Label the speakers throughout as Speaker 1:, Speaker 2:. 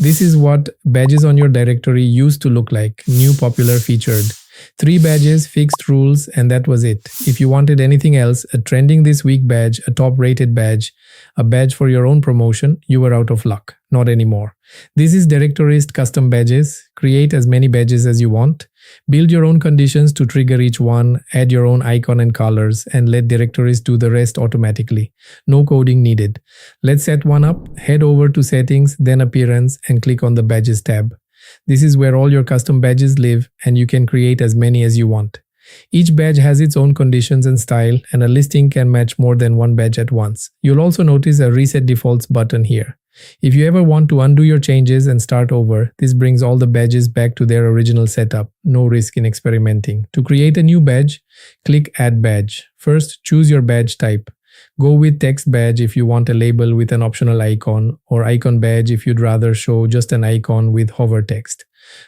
Speaker 1: This is what badges on your directory used to look like. New, popular, featured. 3 badges, fixed rules, and that was it. If you wanted anything else, a trending this week badge, a top rated badge, a badge for your own promotion, you were out of luck. Not anymore. This is Directorist custom badges. Create as many badges as you want. Build your own conditions to trigger each one, add your own icon and colors, and let Directorist do the rest automatically. No coding needed. Let's set one up. Head over to Settings, then Appearance, and click on the Badges tab. This is where all your custom badges live, and you can create as many as you want. Each badge has its own conditions and style, and a listing can match more than one badge at once. You'll also notice a Reset Defaults button here. If you ever want to undo your changes and start over, this brings all the badges back to their original setup. No risk in experimenting. To create a new badge, click Add Badge. First, choose your badge type. Go with text badge if you want a label with an optional icon, or icon badge if you'd rather show just an icon with hover text.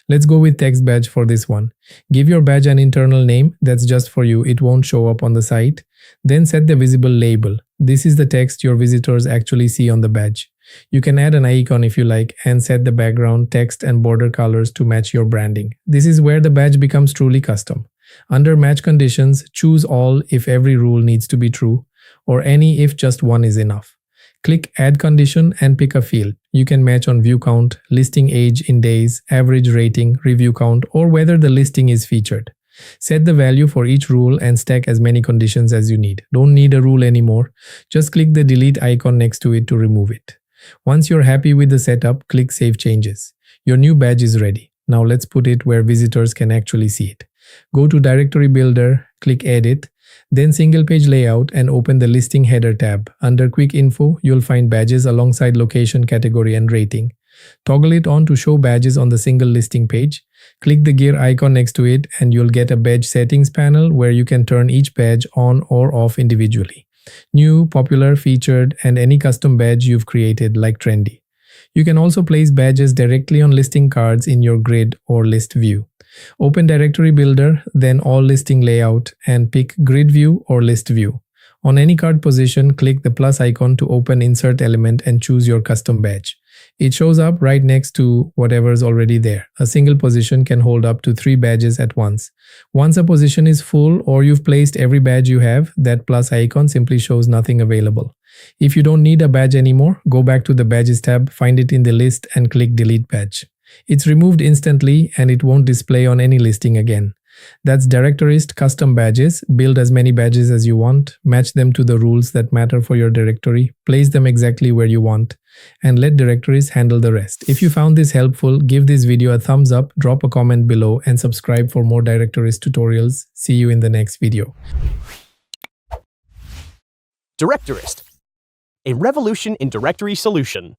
Speaker 1: Let's go with text badge for this one. Give your badge an internal name that's just for you. It won't show up on the site. Then set the visible label. This is the text your visitors actually see on the badge. You can add an icon if you like and set the background, text, and border colors to match your branding. This is where the badge becomes truly custom. Under Match Conditions, choose All if every rule needs to be true, or Any if just one is enough. Click Add Condition and pick a field. You can match on view count, listing age in days, average rating, review count, or whether the listing is featured. Set the value for each rule and stack as many conditions as you need. Don't need a rule anymore. Just click the delete icon next to it to remove it. Once you're happy with the setup, click Save Changes. Your new badge is ready. Now let's put it where visitors can actually see it. Go to Directory Builder, click Edit, then Single Page Layout, and open the Listing Header tab. Under Quick Info, you'll find badges alongside location, category, and rating. Toggle it on to show badges on the single listing page. Click the gear icon next to it and you'll get a badge settings panel where you can turn each badge on or off individually. New, popular, featured, and any custom badge you've created like trendy. You can also place badges directly on listing cards in your grid or list view. Open Directory Builder, then All Listing Layout, and pick Grid View or List View. On any card position, click the plus icon to open Insert Element and choose your custom badge. It shows up right next to whatever's already there. A single position can hold up to 3 badges at once. Once a position is full or you've placed every badge you have, that plus icon simply shows nothing available. If you don't need a badge anymore, go back to the Badges tab, find it in the list, and click Delete Badge. It's removed instantly and it won't display on any listing again. That's Directorist custom badges. Build as many badges as you want, match them to the rules that matter for your directory, place them exactly where you want, and let Directorist handle the rest. If you found this helpful, give this video a thumbs up, drop a comment below, and subscribe for more Directorist tutorials. See you in the next video.
Speaker 2: Directorist, a revolution in directory solution.